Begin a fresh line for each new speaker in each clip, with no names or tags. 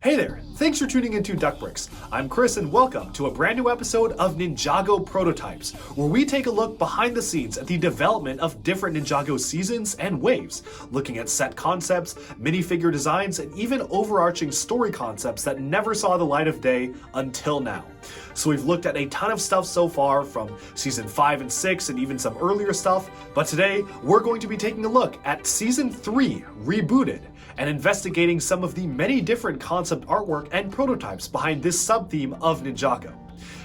Hey there, thanks for tuning into Duckbricks. I'm Chris and welcome to a brand new episode of Ninjago Prototypes, where we take a look behind the scenes at the development of different Ninjago seasons and waves, looking at set concepts, minifigure designs, and even overarching story concepts that never saw the light of day until now. So we've looked at a ton of stuff so far from Season 5 and 6 and even some earlier stuff, but today we're going to be taking a look at Season 3 Rebooted and investigating some of the many different concept artwork and prototypes behind this sub-theme of Ninjago.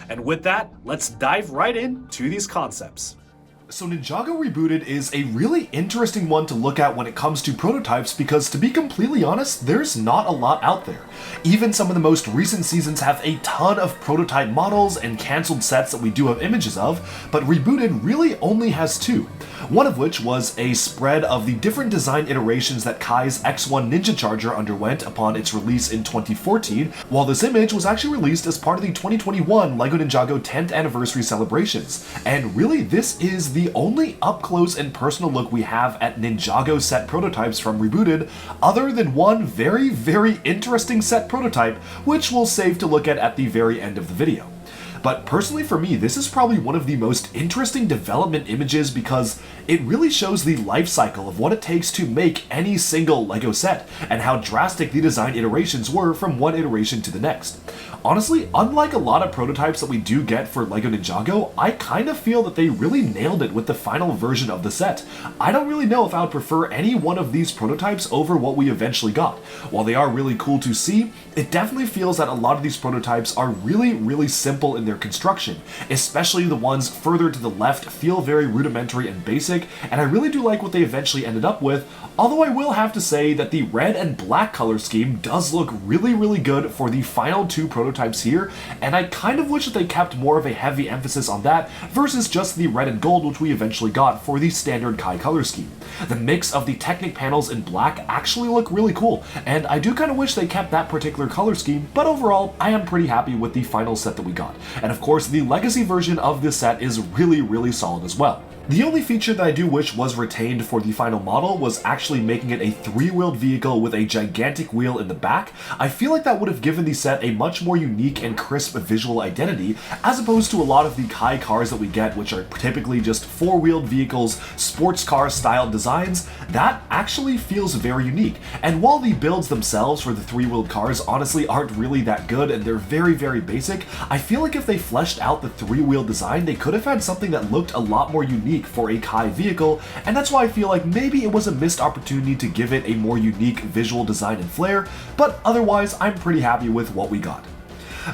And with that, let's dive right into these concepts. So Ninjago Rebooted is a really interesting one to look at when it comes to prototypes because, to be completely honest, there's not a lot out there. Even some of the most recent seasons have a ton of prototype models and cancelled sets that we do have images of, but Rebooted really only has two. One of which was a spread of the different design iterations that Kai's X1 Ninja Charger underwent upon its release in 2014, while this image was actually released as part of the 2021 LEGO Ninjago 10th anniversary celebrations. And really, this is the only up-close and personal look we have at Ninjago set prototypes from Rebooted, other than one very, very interesting set prototype, which we'll save to look at the very end of the video. But personally for me, this is probably one of the most interesting development images because it really shows the life cycle of what it takes to make any single LEGO set, and how drastic the design iterations were from one iteration to the next. Honestly, unlike a lot of prototypes that we do get for LEGO Ninjago, I kind of feel that they really nailed it with the final version of the set. I don't really know if I would prefer any one of these prototypes over what we eventually got. While they are really cool to see, it definitely feels that a lot of these prototypes are really, really simple in their construction, especially the ones further to the left feel very rudimentary and basic, and I really do like what they eventually ended up with, although I will have to say that the red and black color scheme does look really, really good for the final two prototypes here, and I kind of wish that they kept more of a heavy emphasis on that versus just the red and gold which we eventually got for the standard Kai color scheme. The mix of the Technic panels in black actually look really cool, and I do kind of wish they kept that particular color scheme, but overall I am pretty happy with the final set that we got. And of course, the legacy version of this set is really, really solid as well. The only feature that I do wish was retained for the final model was actually making it a three-wheeled vehicle with a gigantic wheel in the back. I feel like that would have given the set a much more unique and crisp visual identity, as opposed to a lot of the Kai cars that we get, which are typically just four-wheeled vehicles, sports car style designs. That actually feels very unique. And while the builds themselves for the three-wheeled cars honestly aren't really that good and they're very, very basic, I feel like if they fleshed out the three-wheel design, they could have had something that looked a lot more unique for a Kai vehicle, and that's why I feel like maybe it was a missed opportunity to give it a more unique visual design and flair, but otherwise I'm pretty happy with what we got.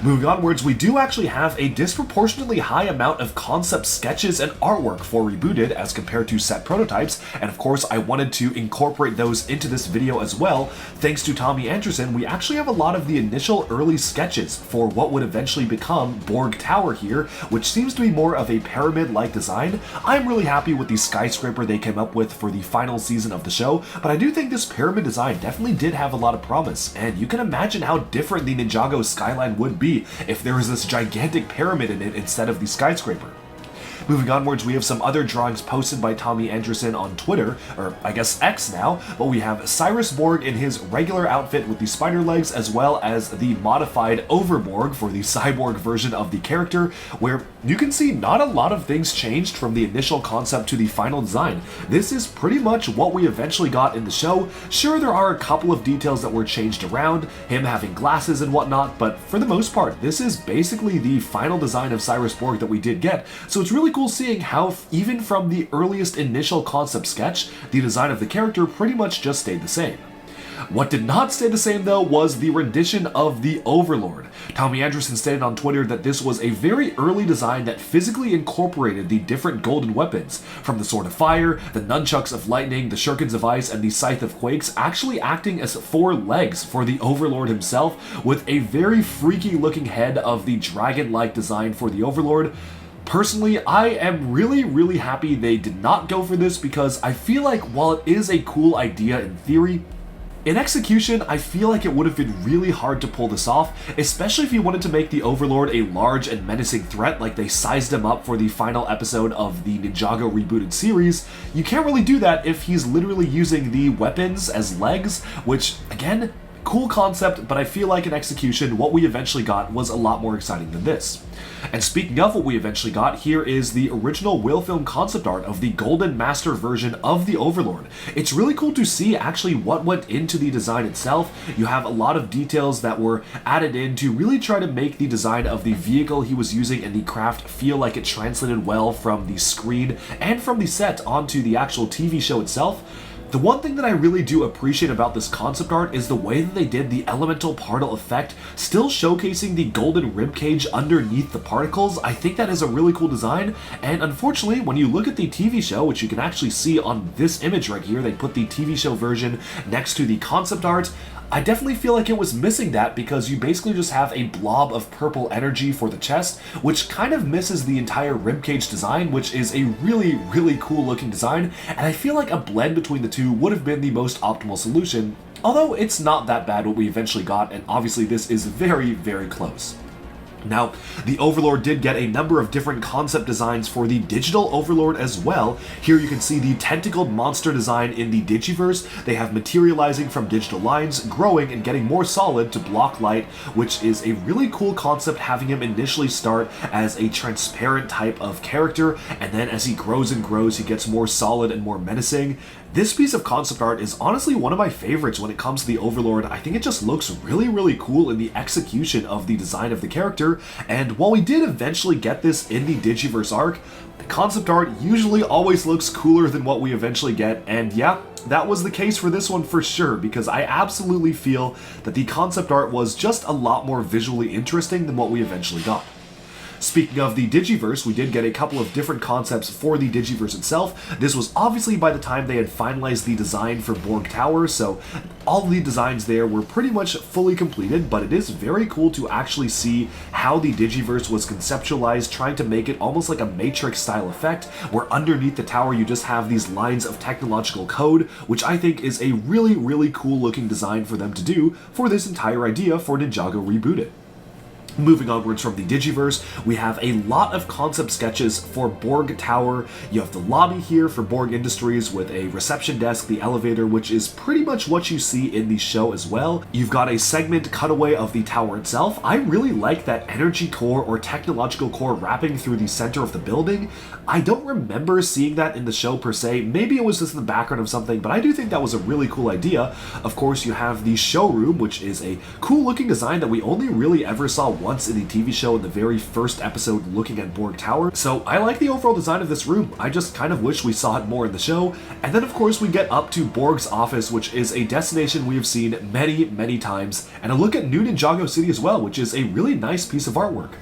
Moving onwards, we do actually have a disproportionately high amount of concept sketches and artwork for Rebooted as compared to set prototypes, and of course I wanted to incorporate those into this video as well. Thanks to Tommy Anderson, we actually have a lot of the initial early sketches for what would eventually become Borg Tower here, which seems to be more of a pyramid-like design. I'm really happy with the skyscraper they came up with for the final season of the show, but I do think this pyramid design definitely did have a lot of promise, and you can imagine how different the Ninjago skyline would be if there was this gigantic pyramid in it instead of the skyscraper. Moving onwards, we have some other drawings posted by Tommy Anderson on Twitter, or I guess X now, but we have Cyrus Borg in his regular outfit with the spider legs, as well as the modified Overborg for the cyborg version of the character, where you can see not a lot of things changed from the initial concept to the final design. This is pretty much what we eventually got in the show. Sure, there are a couple of details that were changed around, him having glasses and whatnot, but for the most part, this is basically the final design of Cyrus Borg that we did get, so it's really cool seeing how even from the earliest initial concept sketch, the design of the character pretty much just stayed the same. What did not stay the same though was the rendition of the Overlord. Tommy Anderson stated on Twitter that this was a very early design that physically incorporated the different golden weapons, from the Sword of Fire, the Nunchucks of Lightning, the Shurikens of Ice, and the Scythe of Quakes, actually acting as four legs for the Overlord himself, with a very freaky looking head of the dragon-like design for the Overlord. Personally, I am really, really happy they did not go for this because I feel like while it is a cool idea in theory, in execution, I feel like it would have been really hard to pull this off, especially if you wanted to make the Overlord a large and menacing threat like they sized him up for the final episode of the Ninjago Rebooted series. You can't really do that if he's literally using the weapons as legs, which, again, Cool concept, but I feel like in execution, what we eventually got was a lot more exciting than this. And speaking of what we eventually got, here is the original Wilfilm concept art of the Golden Master version of the Overlord. It's really cool to see actually what went into the design itself. You have a lot of details that were added in to really try to make the design of the vehicle he was using in the craft feel like it translated well from the screen and from the set onto the actual TV show itself. The one thing that I really do appreciate about this concept art is the way that they did the elemental particle effect, still showcasing the golden ribcage underneath the particles. I think that is a really cool design, and unfortunately, when you look at the TV show, which you can actually see on this image right here, they put the TV show version next to the concept art, I definitely feel like it was missing that because you basically just have a blob of purple energy for the chest, which kind of misses the entire ribcage design, which is a really, really cool looking design, and I feel like a blend between the two would have been the most optimal solution, although it's not that bad what we eventually got, and obviously this is very, very close. Now, the Overlord did get a number of different concept designs for the digital Overlord as well. Here you can see the tentacled monster design in the Digiverse. They have materializing from digital lines, growing and getting more solid to block light, which is a really cool concept, having him initially start as a transparent type of character, and then as he grows and grows, he gets more solid and more menacing. This piece of concept art is honestly one of my favorites when it comes to the Overlord. I think it just looks really, really cool in the execution of the design of the character, and while we did eventually get this in the Digiverse arc, the concept art usually always looks cooler than what we eventually get, and yeah, that was the case for this one for sure, because I absolutely feel that the concept art was just a lot more visually interesting than what we eventually got. Speaking of the Digiverse, we did get a couple of different concepts for the Digiverse itself. This was obviously by the time they had finalized the design for Borg Tower, so all the designs there were pretty much fully completed, but it is very cool to actually see how the Digiverse was conceptualized, trying to make it almost like a Matrix style effect, where underneath the tower you just have these lines of technological code, which I think is a really, really cool looking design for them to do for this entire idea for Ninjago Rebooted. Moving onwards from the Digiverse, we have a lot of concept sketches for Borg Tower. You have the lobby here for Borg Industries with a reception desk, the elevator, which is pretty much what you see in the show as well. You've got a segment cutaway of the tower itself. I really like that energy core or technological core wrapping through the center of the building. I don't remember seeing that in the show per se. Maybe it was just in the background of something, but I do think that was a really cool idea. Of course, you have the showroom, which is a cool looking design that we only really ever saw once in the TV show in the very first episode looking at Borg Tower. So I like the overall design of this room. I just kind of wish we saw it more in the show. And then of course we get up to Borg's office, which is a destination we have seen many, many times, and a look at New Ninjago City as well, which is a really nice piece of artwork.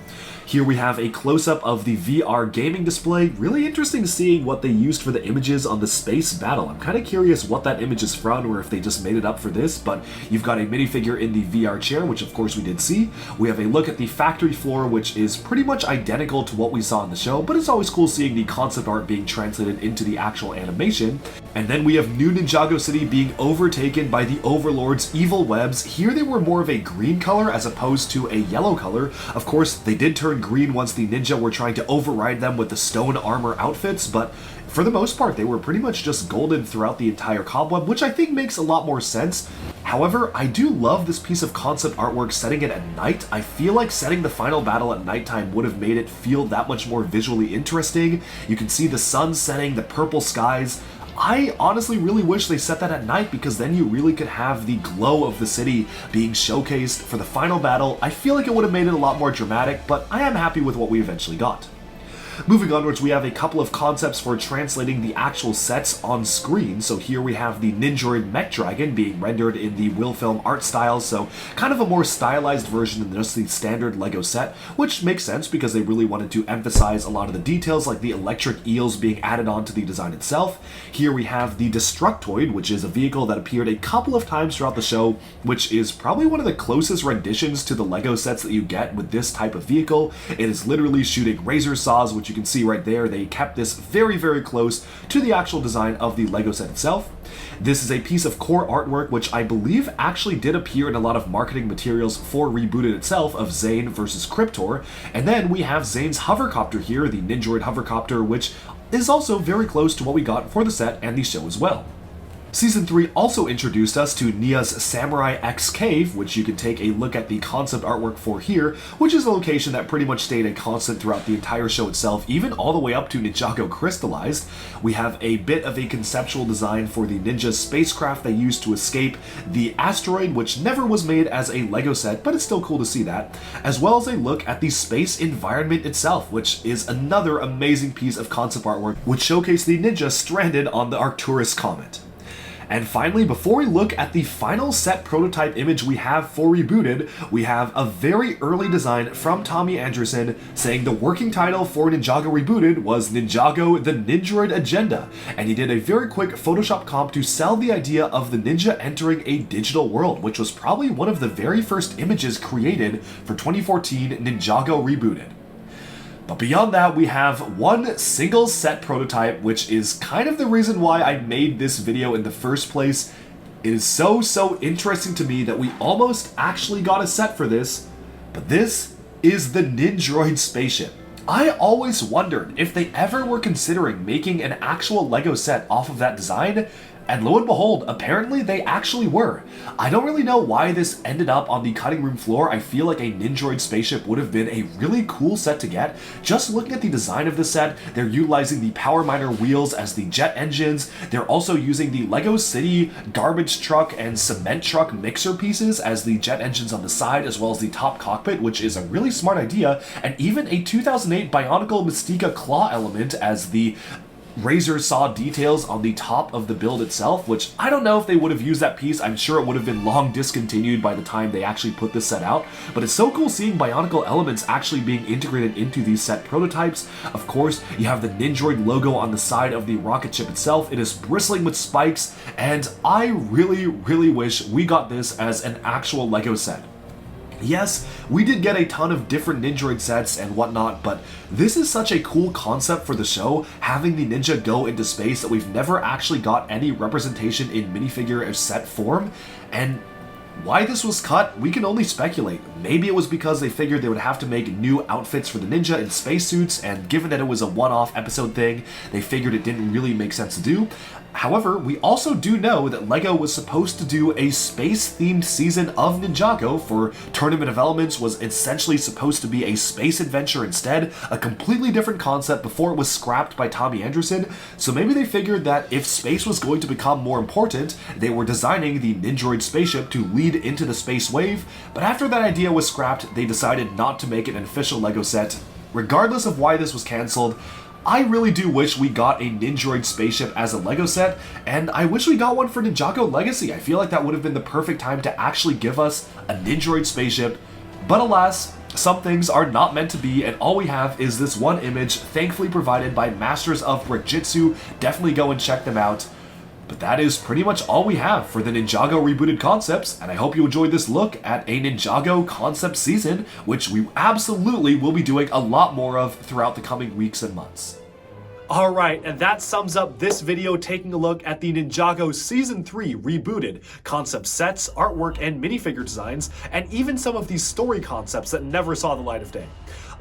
Here we have a close-up of the VR gaming display. Really interesting seeing what they used for the images on the space battle. I'm kind of curious what that image is from, or if they just made it up for this, but you've got a minifigure in the VR chair, which of course we did see. We have a look at the factory floor, which is pretty much identical to what we saw in the show, but it's always cool seeing the concept art being translated into the actual animation. And then we have New Ninjago City being overtaken by the Overlord's evil webs. Here they were more of a green color as opposed to a yellow color. Of course, they did turn green once the ninja were trying to override them with the stone armor outfits, but for the most part they were pretty much just golden throughout the entire cobweb, which I think makes a lot more sense. However, I do love this piece of concept artwork setting it at night. I feel like setting the final battle at nighttime would have made it feel that much more visually interesting. You can see the sun setting, the purple skies. I honestly really wish they set that at night, because then you really could have the glow of the city being showcased for the final battle. I feel like it would have made it a lot more dramatic, but I am happy with what we eventually got. Moving onwards, we have a couple of concepts for translating the actual sets on screen. So here we have the Ninjoid Mech Dragon being rendered in the Wilfilm art style, so kind of a more stylized version than just the standard LEGO set, which makes sense because they really wanted to emphasize a lot of the details, like the electric eels being added on to the design itself. Here we have the Destructoid, which is a vehicle that appeared a couple of times throughout the show, which is probably one of the closest renditions to the LEGO sets that you get with this type of vehicle. It is literally shooting razor saws, which you can see right there. They kept this very, very close to the actual design of the LEGO set itself. This is a piece of core artwork which I believe actually did appear in a lot of marketing materials for Rebooted itself, of Zane versus Cryptor. And then we have Zane's hovercopter here, the Ninjoid hovercopter, which is also very close to what we got for the set and the show as well. Season 3 also introduced us to Nia's Samurai X Cave, which you can take a look at the concept artwork for here, which is a location that pretty much stayed a constant throughout the entire show itself, even all the way up to Ninjago Crystallized. We have a bit of a conceptual design for the ninja spacecraft they used to escape the asteroid, which never was made as a LEGO set, but it's still cool to see that, as well as a look at the space environment itself, which is another amazing piece of concept artwork, which showcased the ninja stranded on the Arcturus comet. And finally, before we look at the final set prototype image we have for Rebooted, we have a very early design from Tommy Anderson saying the working title for Ninjago Rebooted was Ninjago The Ninjroid Agenda, and he did a very quick Photoshop comp to sell the idea of the ninja entering a digital world, which was probably one of the very first images created for 2014 Ninjago Rebooted. But beyond that, we have one single set prototype, which is kind of the reason why I made this video in the first place. It is so interesting to me that we almost actually got a set for this, but this is the Ninjroid spaceship. I always wondered if they ever were considering making an actual LEGO set off of that design, and lo and behold, apparently they actually were. I don't really know why this ended up on the cutting room floor. I feel like a Ninjroid spaceship would have been a really cool set to get. Just looking at the design of the set, they're utilizing the power miner wheels as the jet engines. They're also using the LEGO City garbage truck and cement truck mixer pieces as the jet engines on the side, as well as the top cockpit, which is a really smart idea, and even a 2008 Bionicle Mystica claw element as the razor saw details on the top of the build itself, which I don't know if they would have used that piece. I'm sure it would have been long discontinued by the time they actually put this set out, but it's so cool seeing Bionicle elements actually being integrated into these set prototypes. Of course, you have the Ninjroid logo on the side of the rocket ship itself. It is bristling with spikes, and I really wish we got this as an actual LEGO set. Yes, we did get a ton of different Ninjroid sets and whatnot, but this is such a cool concept for the show, having the ninja go into space, that we've never actually got any representation in minifigure or set form, and why this was cut, we can only speculate. Maybe it was because they figured they would have to make new outfits for the ninja in spacesuits, and given that it was a one-off episode thing, they figured it didn't really make sense to do. However, we also do know that LEGO was supposed to do a space-themed season of Ninjago for Tournament of Elements, was essentially supposed to be a space adventure instead, a completely different concept before it was scrapped by Tommy Anderson, so maybe they figured that if space was going to become more important, they were designing the Ninjroid spaceship to lead into the space wave, but after that idea was scrapped, they decided not to make it an official LEGO set. Regardless of why this was cancelled, I really do wish we got a Ninjroid spaceship as a LEGO set, and I wish we got one for Ninjago Legacy. I feel like that would have been the perfect time to actually give us a Ninjroid spaceship, but alas, some things are not meant to be, and all we have is this one image, thankfully provided by Masters of Brickjitsu. Definitely go and check them out. But that is pretty much all we have for the Ninjago Rebooted concepts, and I hope you enjoyed this look at a Ninjago concept season, which we absolutely will be doing a lot more of throughout the coming weeks and months. Alright, and that sums up this video taking a look at the Ninjago Season 3 Rebooted concept sets, artwork, and minifigure designs, and even some of these story concepts that never saw the light of day.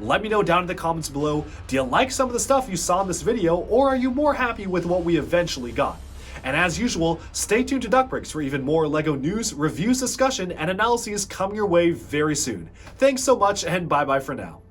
Let me know down in the comments below, do you like some of the stuff you saw in this video, or are you more happy with what we eventually got? And as usual, stay tuned to Duckbricks for even more LEGO news, reviews, discussion, and analyses coming your way very soon. Thanks so much, and bye-bye for now.